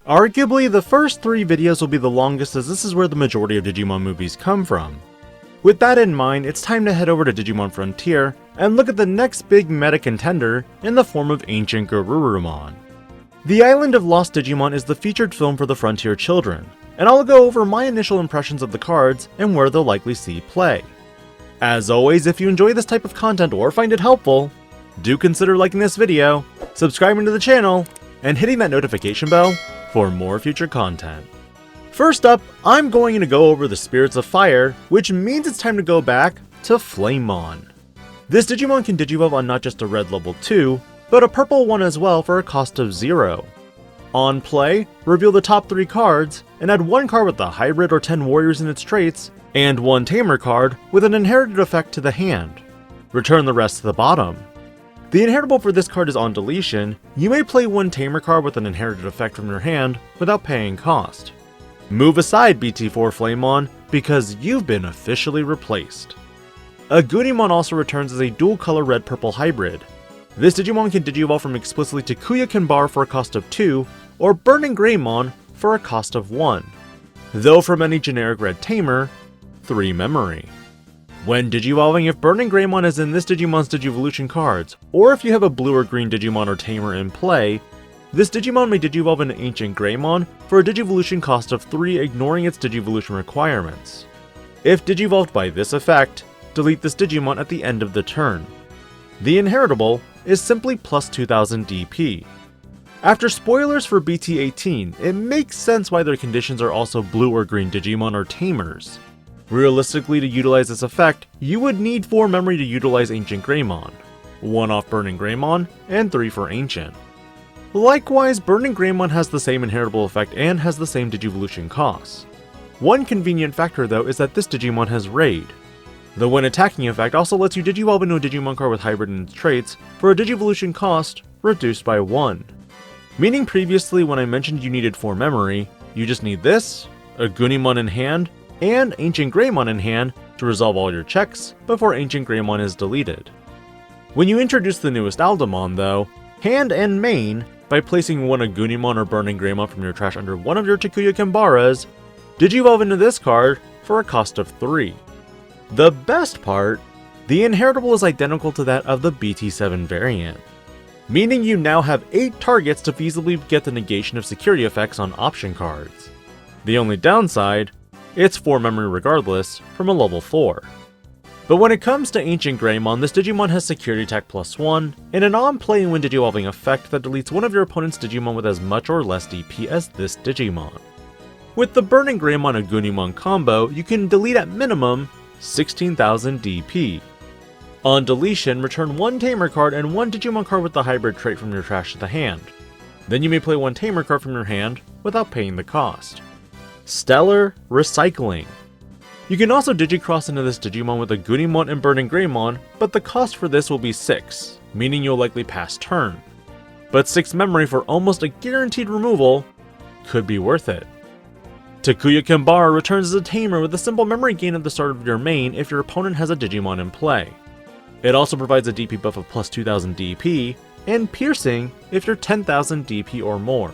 Arguably, the first 3 videos will be the longest as this is where the majority of Digimon movies come from. With that in mind, it's time to head over to Digimon Frontier and look at the next big meta contender in the form of Ancientgarurumon. The Island of Lost Digimon is the featured film for the Frontier children, and I'll go over my initial impressions of the cards and where they'll likely see play. As always, if you enjoy this type of content or find it helpful, do consider liking this video, subscribing to the channel, and hitting that notification bell for more future content. First up, I'm going to go over the Spirits of Fire, which means it's time to go back to flamemon. This Digimon can digivolve on not just a red level 2, but a purple one as well for a cost of 0. On play, reveal the top 3 cards, and add 1 card with the hybrid or 10 warriors in its traits, and 1 tamer card with an inherited effect to the hand. Return the rest to the bottom. The inheritable for this card is on deletion. You may play 1 tamer card with an inherited effect from your hand without paying cost. Move aside BT4 Flamemon, because you've been officially replaced. Agunimon also returns as a dual color red-purple hybrid. This Digimon can digivolve from explicitly Takuya Kenbar for a cost of 2, or burninggreymon for a cost of 1. Though from any generic red tamer, 3 memory. When digivolving, if burninggreymon is in this Digimon's Digivolution cards, or if you have a blue or green Digimon or tamer in play, this Digimon may digivolve into Ancientgreymon for a Digivolution cost of 3, ignoring its Digivolution requirements. If digivolved by this effect, delete this Digimon at the end of the turn. The inheritable is simply plus 2000 DP. After spoilers for BT18, it makes sense why their conditions are also blue or green Digimon or tamers. Realistically, to utilize this effect, you would need 4 memory to utilize Ancientgreymon, 1 off burninggreymon, and 3 for Ancient. Likewise, burninggreymon has the same inheritable effect and has the same Digivolution costs. One convenient factor though is that this Digimon has Raid. The when attacking effect also lets you digivolve into a Digimon card with hybrid in its traits for a Digivolution cost reduced by 1. Meaning previously when I mentioned you needed 4 memory, you just need this, Agunimon in hand, and Ancientgreymon in hand to resolve all your checks before Ancientgreymon is deleted. When you introduce the newest aldamon though, hand and main, by placing 1 Agunimon or burninggreymon from your trash under one of your Takuya Kenbaras, digivolve into this card for a cost of 3. The best part, the inheritable is identical to that of the BT7 variant, meaning you now have 8 targets to feasibly get the negation of security effects on option cards. The only downside, it's 4 memory regardless from a level 4. But when it comes to Ancientgreymon, this Digimon has Security Attack +1, and an on-play when digivolving effect that deletes one of your opponent's Digimon with as much or less DP as this Digimon. With the burninggreymon Agunimon combo, you can delete at minimum 16,000 DP. On deletion, return 1 tamer card and 1 Digimon card with the hybrid trait from your trash to the hand. Then you may play 1 tamer card from your hand without paying the cost. Stellar Recycling. You can also digicross into this Digimon with Agunimon and burninggreymon, but the cost for this will be 6, meaning you'll likely pass turn. But 6 memory for almost a guaranteed removal could be worth it. Takuya Kenbar returns as a tamer with a simple memory gain at the start of your main if your opponent has a Digimon in play. It also provides a DP buff of plus 2000 DP, and piercing if you're 10,000 DP or more.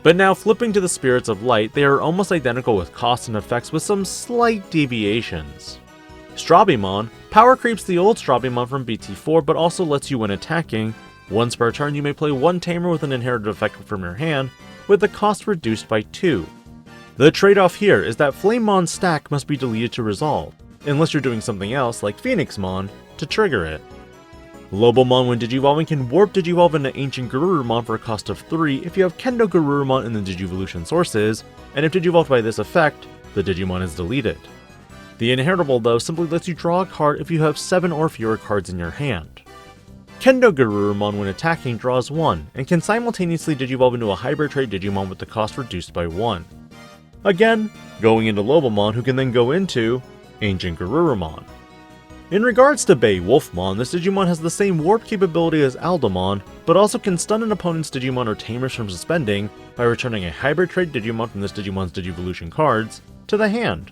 But now flipping to the Spirits of Light, they are almost identical with costs and effects with some slight deviations. Strabimon power creeps the old Strabimon from BT4 but also lets you when attacking, once per turn you may play 1 tamer with an inherited effect from your hand, with the cost reduced by 2. The trade-off here is that Flamemon's stack must be deleted to resolve, unless you're doing something else like phoenixmon to trigger it. Lobomon when digivolving can warp digivolve into Ancientgarurumon for a cost of 3 if you have kendogarurumon in the Digivolution sources, and if digivolved by this effect, the Digimon is deleted. The inheritable though simply lets you draw a card if you have 7 or fewer cards in your hand. Kendogarurumon when attacking draws 1, and can simultaneously digivolve into a hybrid trait Digimon with the cost reduced by 1. Again, going into Lobomon who can then go into Ancientgarurumon. In regards to beowolfmon, this Digimon has the same warp capability as aldamon, but also can stun an opponent's Digimon or tamers from suspending by returning a hybrid trait Digimon from this Digimon's Digivolution cards to the hand.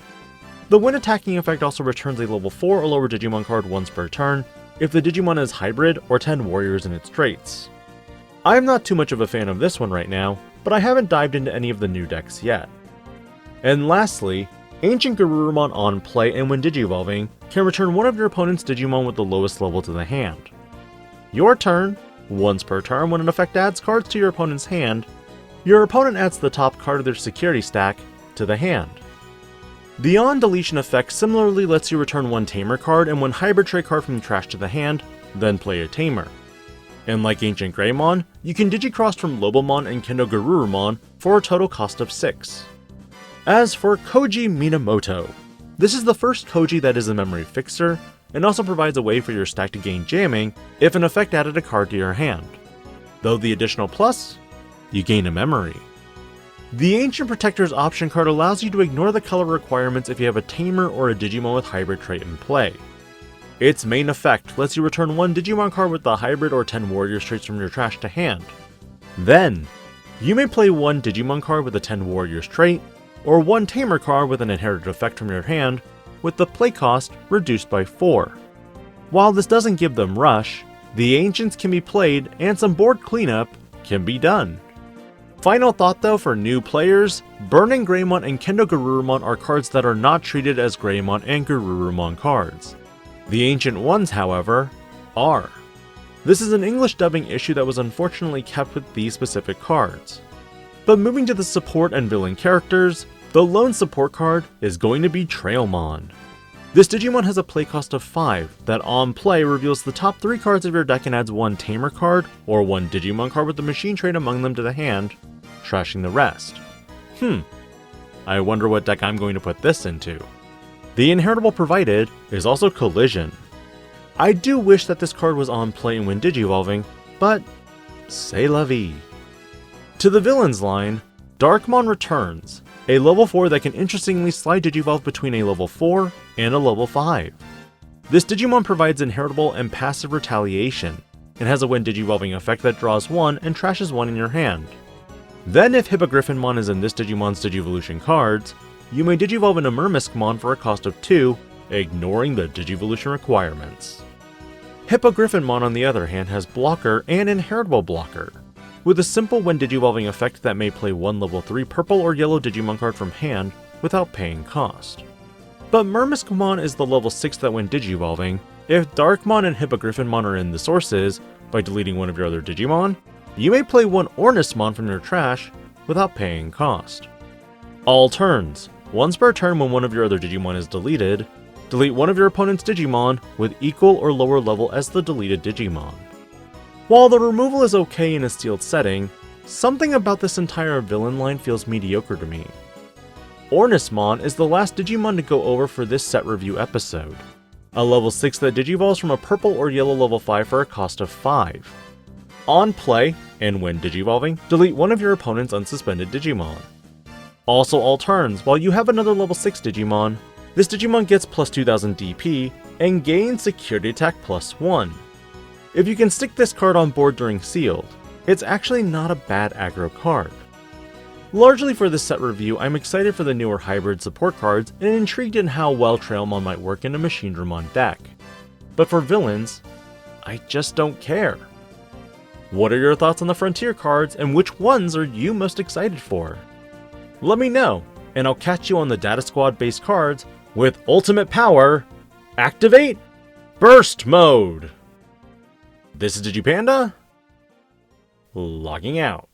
The when attacking effect also returns a level 4 or lower Digimon card once per turn if the Digimon is hybrid or 10 warriors in its traits. I'm not too much of a fan of this one right now, but I haven't dived into any of the new decks yet. And lastly, Ancientgarurumon on play and when Digivolving can return one of your opponent's Digimon with the lowest level to the hand. Your turn, once per turn when an effect adds cards to your opponent's hand, your opponent adds the top card of their security stack to the hand. The on-deletion effect similarly lets you return one Tamer card and one Hybrid Trait card from the trash to the hand, then play a Tamer. And like Ancientgreymon, you can Digicross from Lobomon and Kendogarurumon for a total cost of 6. As for Koji Minamoto, this is the first Koji that is a memory fixer, and also provides a way for your stack to gain jamming if an effect added a card to your hand. Though the additional plus, you gain a memory. The Ancient Protector's option card allows you to ignore the color requirements if you have a Tamer or a Digimon with Hybrid Trait in play. Its main effect lets you return one Digimon card with the Hybrid or 10 Warriors traits from your trash to hand. Then, you may play one Digimon card with a 10 Warriors trait, or one Tamer card with an inherited effect from your hand, with the play cost reduced by 4. While this doesn't give them rush, the Ancients can be played and some board cleanup can be done. Final thought though for new players, Burninggreymon and kendogarurumon are cards that are not treated as Greymon and Garurumon cards. The ancient ones, however, are. This is an English dubbing issue that was unfortunately kept with these specific cards. But moving to the support and villain characters, the lone support card is going to be Trailmon. This Digimon has a play cost of 5 that on play reveals the top 3 cards of your deck and adds one Tamer card or one Digimon card with the machine trait among them to the hand, trashing the rest. I wonder what deck I'm going to put this into. The inheritable provided is also Collision. I do wish that this card was on play and when Digivolving, but c'est la vie. To the villains line, Darcmon returns, a level 4 that can interestingly slide Digivolve between a level 4 and a level 5. This Digimon provides inheritable and passive retaliation, and has a when Digivolving effect that draws 1 and trashes 1 in your hand. Then if hippogryphonmon is in this Digimon's Digivolution cards, you may Digivolve into murmuskmon for a cost of 2, ignoring the Digivolution requirements. Hippogryphonmon on the other hand has blocker and inheritable blocker, with a simple when Digivolving effect that may play one level 3 purple or yellow Digimon card from hand without paying cost. But murmuskmon is the level 6 that when Digivolving, if Darcmon and hippogryphonmon are in the sources, by deleting one of your other Digimon, you may play one ornismon from your trash without paying cost. All turns, once per turn when one of your other Digimon is deleted, delete one of your opponent's Digimon with equal or lower level as the deleted Digimon. While the removal is okay in a sealed setting, something about this entire villain line feels mediocre to me. Ornismon is the last Digimon to go over for this set review episode. A level 6 that Digivolves from a purple or yellow level 5 for a cost of 5. On play, and when Digivolving, delete one of your opponent's unsuspended Digimon. Also all turns, while you have another level 6 Digimon, this Digimon gets plus 2000 DP and gains security attack plus 1. If you can stick this card on board during sealed, it's actually not a bad aggro card. Largely for this set review, I'm excited for the newer hybrid support cards and intrigued in how well Trailmon might work in a Machinedramon deck. But for villains, I just don't care. What are your thoughts on the Frontier cards and which ones are you most excited for? Let me know, and I'll catch you on the Data Squad based cards with Ultimate Power, Activate, Burst Mode! This is DIGI-PANDA, logging out.